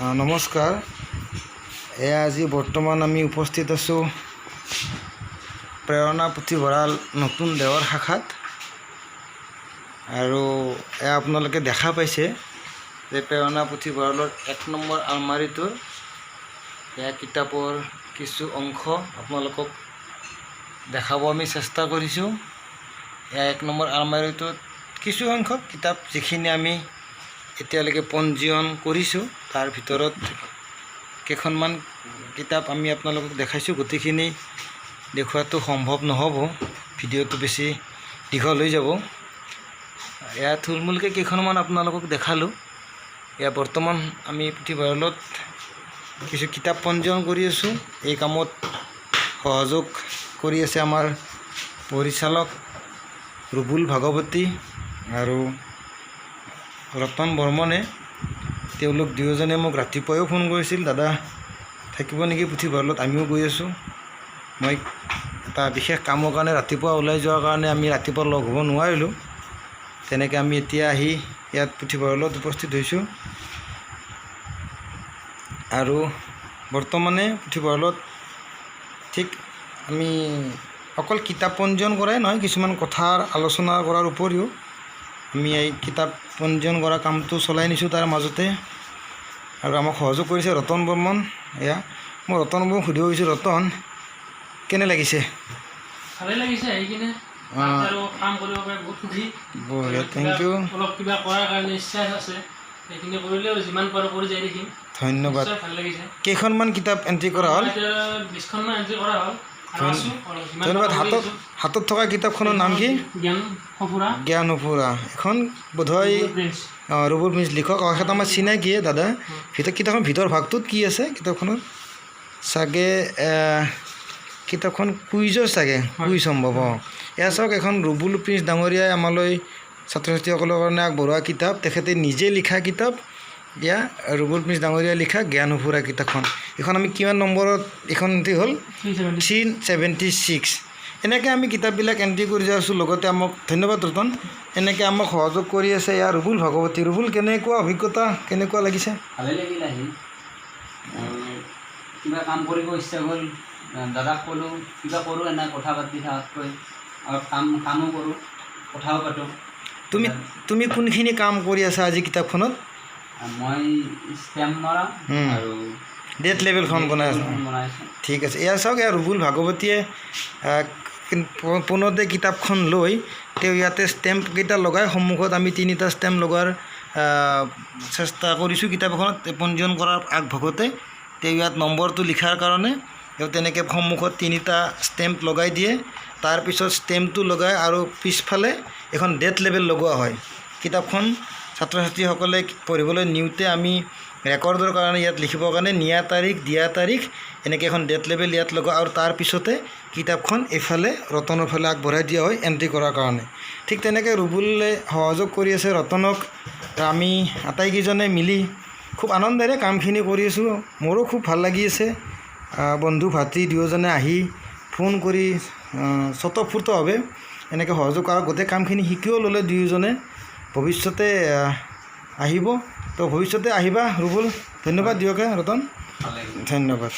নমস্কাৰ। এয়া আজি বৰ্তমান আমি উপস্থিত আছোঁ প্ৰেৰণা পুথিভঁৰাল নতুন দেৱৰ শাখাত। আৰু এয়া আপোনালোকে দেখা পাইছে যে প্ৰেৰণা পুথিভঁৰালৰ ১ নম্বৰ আলমাৰীটোৰ এয়া কিতাপৰ কিছু অংশ আপোনালোকক দেখাব আমি চেষ্টা কৰিছোঁ। এয়া ১ নম্বৰ আলমাৰীটোত কিছু সংখ্যক কিতাপ যিখিনি আমি এতিয়ালৈকে পঞ্জীয়ন কৰিছোঁ, তাৰ ভিতৰত কেইখনমান কিতাপ আমি আপোনালোকক দেখাইছোঁ। গোটেইখিনি দেখুৱাটো সম্ভৱ নহ'ব, ভিডিঅ'টো বেছি দীঘল হৈ যাব। এয়া থুলমূলকৈ কেইখনমান আপোনালোকক দেখালোঁ। এয়া বৰ্তমান আমি পুথিভঁৰালত কিছু কিতাপ পঞ্জীয়ন কৰি আছোঁ। এই কামত সহযোগ কৰি আছে আমাৰ পৰিচালক ৰুবুল ভাগৱতী আৰু ৰতন বৰ্মনে। তেওঁলোক দুয়োজনে মোক ৰাতিপুৱাও ফোন কৰিছিল, দাদা থাকিব নেকি পুথিভঁৰালত, আমিও গৈ আছোঁ। মই এটা বিশেষ কামৰ কাৰণে ৰাতিপুৱা ওলাই যোৱাৰ কাৰণে আমি ৰাতিপুৱা লগ হ'ব নোৱাৰিলোঁ। তেনেকৈ আমি এতিয়া আহি ইয়াত পুথিভঁৰালত উপস্থিত হৈছোঁ। আৰু বৰ্তমানে পুথিভঁৰালত ঠিক আমি অকল কিতাপ পঞ্জীয়ন কৰাই নহয়, কিছুমান কথাৰ আলোচনা কৰাৰ উপৰিও আমি এই কিতাপ পঞ্জীয়ন কৰা কামটো চলাই নিছোঁ তাৰ মাজতে। আৰু আমাক সহযোগ কৰিছে ৰতন বৰ্মন। এয়া মই ৰতন বৰ্মনক সুধিব গৈছোঁ, ৰতন কেনে লাগিছে? ভালে লাগিছে আহি কিনে, আৰু কাম কৰিব পাৰে বহুত সুখী। বঢ়িয়া, থেংক ইউ। অলপ কিবা কৰাৰ কাৰণে ইচ্ছা আছে, সেইখিনি কৰিলেও যিমান পাৰোঁ কৰি যাই থাকিম। ধন্যবাদ। ভাল লাগিছে। কেইখনমান কিতাপ এণ্ট্ৰি কৰা হ'ল? 20খনমান এণ্ট্ৰি কৰা হ'ল। ধন্যবাদ। হাতত থকা কিতাপখনৰ নাম কি? জ্ঞান সঁফুৰা। এখন বোধহয় ৰুবুল প্ৰিন্স লিখক, এখেত আমাৰ চিনাকিয়ে দাদা। কিতাপখন ভিতৰ ভাগটোত কি আছে কিতাপখনত? চাগে কিতাপখন কুইজৰ চাগে, কুইজ সম্ভৱ। এয়া চাওক, এখন ৰুবুল প্ৰিন্স ডাঙৰীয়াই আমালৈ ছাত্ৰ ছাত্ৰীসকলৰ কাৰণে আগবঢ়োৱা কিতাপ। তেখেতে নিজে লিখা কিতাপ। এয়া ৰুবুল প্ৰিন্স ডাঙৰীয়াই লিখা জ্ঞান সঁফুৰা কিতাপখন। এইখন আমি কিমান নম্বৰত এইখন এণ্ট্ৰি হ'ল? 376। এনেকৈ আমি কিতাপবিলাক এণ্ট্ৰি কৰি যাই আছোঁ। লগতে আমাক ধন্যবাদ ৰতন, এনেকৈ আমাক সহযোগ কৰি আছে এয়া ৰুবুল ভাগৱতী। ৰুবুল, কেনেকুৱা অভিজ্ঞতা, কেনেকুৱা লাগিছে? ভালেই লাগিল আহি, কিবা কাম কৰিব ইচ্ছা হ'ল। দাদাক ক'লোঁ কিবা কৰোঁ, এনে কথা পাতি থকাতকৈ আৰু কামো কৰোঁ, কথাও পাতোঁ। তুমি কোনখিনি কাম কৰি আছা আজি কিতাপখনত? মই ষ্টেম্প মৰা আৰু ডেট লেবেলখন বনাই আছোঁ। ঠিক আছে। এয়া চাওক, এয়া ৰুবুল ভাগৱতীয়ে পোনতে কিতাপখন লৈ তেওঁ ইয়াতে ষ্টেম্পকেইটা লগাই, সন্মুখত আমি 3টা ষ্টেম্প লগোৱাৰ চেষ্টা কৰিছোঁ। কিতাপ এখনত পঞ্জীয়ন কৰাৰ আগভাগতে তেওঁ ইয়াত নম্বৰটো লিখাৰ কাৰণে তেওঁ তেনেকৈ সন্মুখত 3টা ষ্টেম্প লগাই দিয়ে। তাৰপিছত ষ্টেম্পটো লগাই আৰু পিছফালে এখন ডেট লেবেল লগোৱা হয়। কিতাপখন ছাত্ৰ ছাত্ৰীসকলে পঢ়িবলৈ নিওঁতে আমি ৰেকৰ্ডৰ কাৰণে ইয়াত লিখিবৰ কাৰণে নিয়া তাৰিখ, দিয়া তাৰিখ, এনেকৈ এখন ডেট লেবেল ইয়াত লগোৱা, আৰু তাৰপিছতে কিতাপখন এইফালে ৰতনৰ ফালে আগবঢ়াই দিয়া হয় এণ্ট্ৰি কৰাৰ কাৰণে। ঠিক তেনেকৈ ৰুবুলে সহযোগ কৰি আছে ৰতনক। আমি আটাইকেইজনে মিলি খুব আনন্দেৰে কামখিনি কৰি আছোঁ। মোৰো খুব ভাল লাগি আছে। বন্ধু ভাতৃ দুয়োজনে আহি ফোন কৰি স্বতঃস্ফূৰ্তভাৱে এনেকৈ সহযোগ কৰা, গোটেই কামখিনি শিকিও ল'লে দুয়োজনে। ভৱিষ্যতে আহিব, তো ভৱিষ্যতে আহিবা ৰুবুল। ধন্যবাদ দিয়কে ৰতন, ধন্যবাদ।